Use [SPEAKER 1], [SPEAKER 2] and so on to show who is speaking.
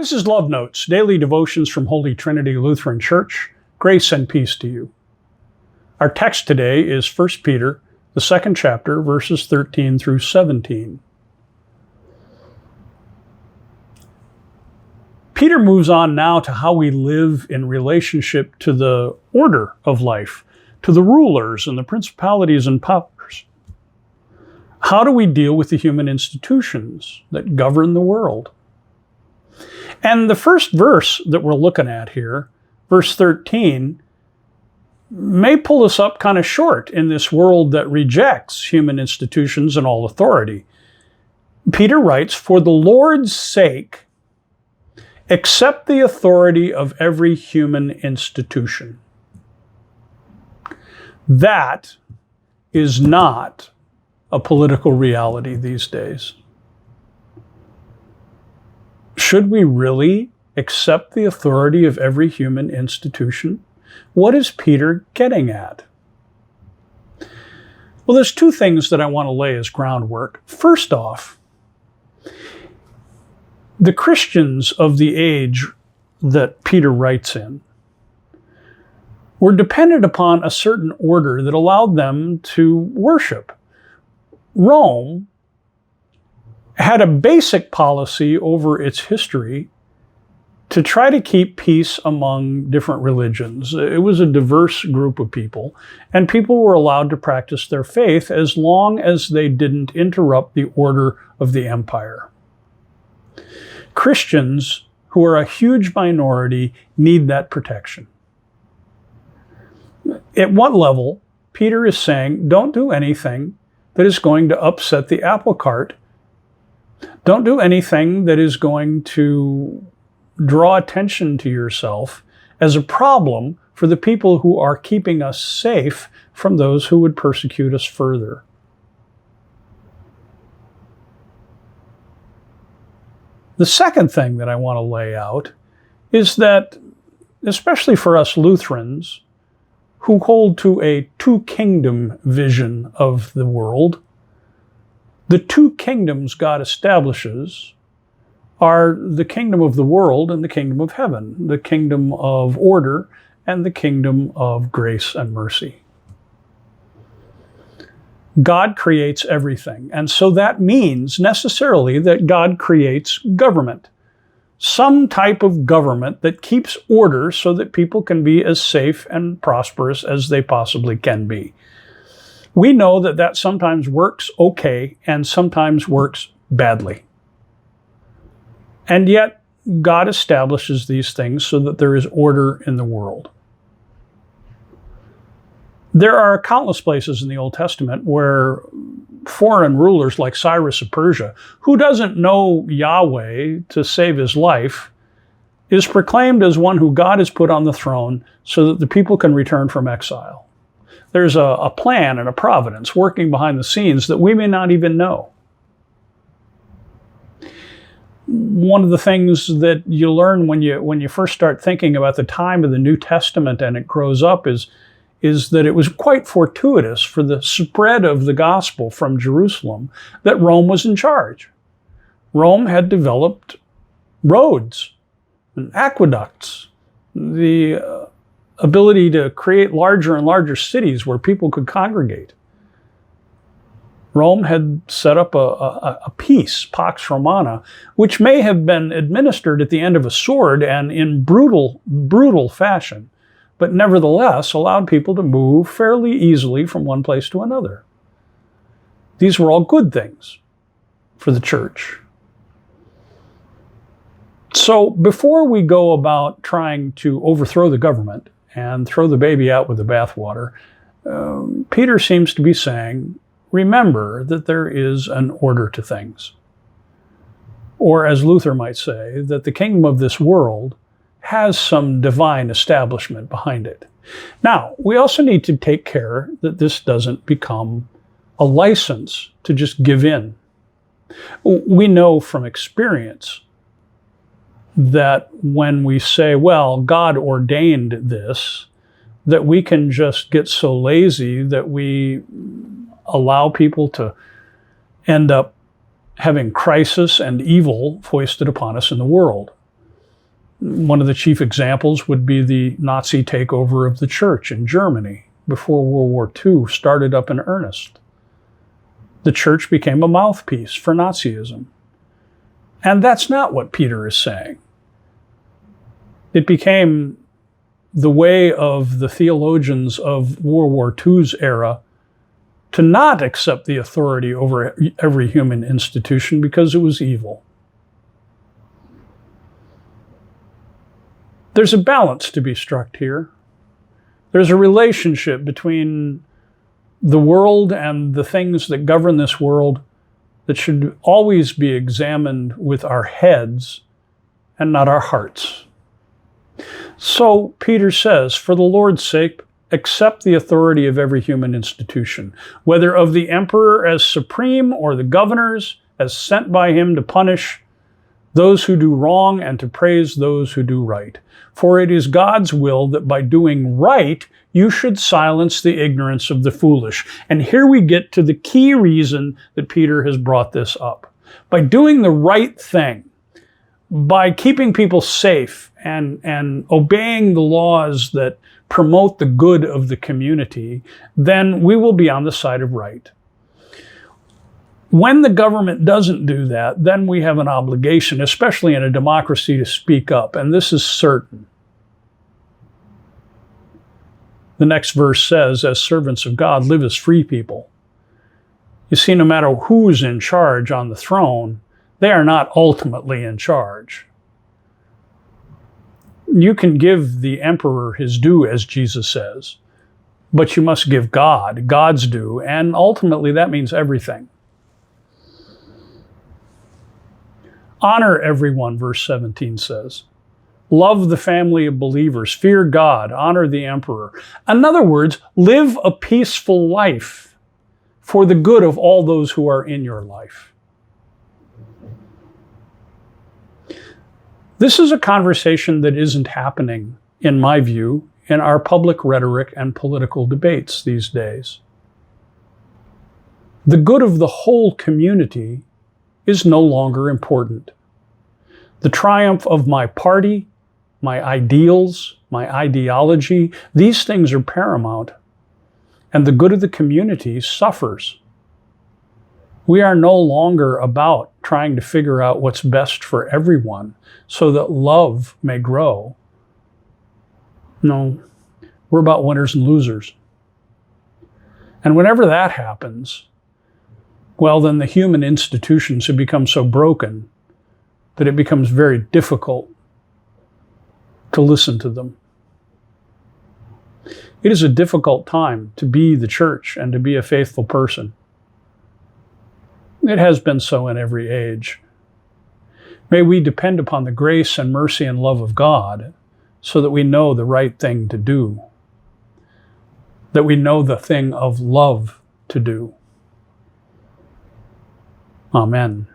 [SPEAKER 1] This is Love Notes, daily devotions from Holy Trinity Lutheran Church. Grace and peace to you. Our text today is 1 Peter, the second chapter, verses 13 through 17. Peter moves on now to how we live in relationship to the order of life, to the rulers and the principalities and powers. How do we deal with the human institutions that govern the world? And the first verse that we're looking at here, verse 13, may pull us up kind of short in this world that rejects human institutions and all authority. Peter writes, "For the Lord's sake, accept the authority of every human institution." That is not a political reality these days. Should we really accept the authority of every human institution? What is Peter getting at? Well, there's two things that I want to lay as groundwork. First off, the Christians of the age that Peter writes in were dependent upon a certain order that allowed them to worship. Rome had a basic policy over its history to try to keep peace among different religions. It was a diverse group of people, and people were allowed to practice their faith as long as they didn't interrupt the order of the empire. Christians, who are a huge minority, need that protection. At what level, Peter is saying, don't do anything that is going to upset the apple cart. Don't do anything that is going to draw attention to yourself as a problem for the people who are keeping us safe from those who would persecute us further. The second thing that I want to lay out is that, especially for us Lutherans, who hold to a two-kingdom vision of the world, the two kingdoms God establishes are the kingdom of the world and the kingdom of heaven, the kingdom of order and the kingdom of grace and mercy. God creates everything, and so that means necessarily that God creates government, some type of government that keeps order so that people can be as safe and prosperous as they possibly can be. We know that that sometimes works okay and sometimes works badly. And yet, God establishes these things so that there is order in the world. There are countless places in the Old Testament where foreign rulers like Cyrus of Persia, who doesn't know Yahweh to save his life, is proclaimed as one who God has put on the throne so that the people can return from exile. There's a plan and a providence working behind the scenes that we may not even know. One of the things that you learn when you first start thinking about the time of the New Testament and it grows up is that it was quite fortuitous for the spread of the gospel from Jerusalem that Rome was in charge. Rome had developed roads and aqueducts, the ability to create larger and larger cities where people could congregate. Rome had set up a peace, Pax Romana, which may have been administered at the end of a sword and in brutal fashion, but nevertheless allowed people to move fairly easily from one place to another. These were all good things for the church. So before we go about trying to overthrow the government and throw the baby out with the bathwater, Peter seems to be saying, remember that there is an order to things. Or as Luther might say, that the kingdom of this world has some divine establishment behind it. Now, we also need to take care that this doesn't become a license to just give in. We know from experience that when we say, well, God ordained this, that we can just get so lazy that we allow people to end up having crisis and evil foisted upon us in the world. One of the chief examples would be the Nazi takeover of the church in Germany before World War II started up in earnest. The church became a mouthpiece for Nazism. And that's not what Peter is saying. It became the way of the theologians of World War II's era to not accept the authority over every human institution because it was evil. There's a balance to be struck here. There's a relationship between the world and the things that govern this world that should always be examined with our heads and not our hearts. So Peter says, for the Lord's sake, accept the authority of every human institution, whether of the emperor as supreme or the governors as sent by him to punish those who do wrong and to praise those who do right. For it is God's will that by doing right, you should silence the ignorance of the foolish. And here we get to the key reason that Peter has brought this up. By doing the right thing, by keeping people safe and obeying the laws that promote the good of the community, then we will be on the side of right. When the government doesn't do that, then we have an obligation, especially in a democracy, to speak up, and this is certain. The next verse says, as servants of God, live as free people. You see, no matter who's in charge on the throne, they are not ultimately in charge. You can give the emperor his due, as Jesus says, but you must give God God's due, and ultimately that means everything. Honor everyone, verse 17 says. Love the family of believers. Fear God. Honor the emperor. In other words, live a peaceful life for the good of all those who are in your life. This is a conversation that isn't happening, in my view, in our public rhetoric and political debates these days. The good of the whole community is no longer important. The triumph of my party, my ideals, my ideology, these things are paramount, and the good of the community suffers. We are no longer about trying to figure out what's best for everyone so that love may grow. No, we're about winners and losers. And whenever that happens, well, then the human institutions have become so broken that it becomes very difficult to listen to them. It is a difficult time to be the church and to be a faithful person. It has been so in every age. May we depend upon the grace and mercy and love of God so that we know the right thing to do, that we know the thing of love to do. Amen.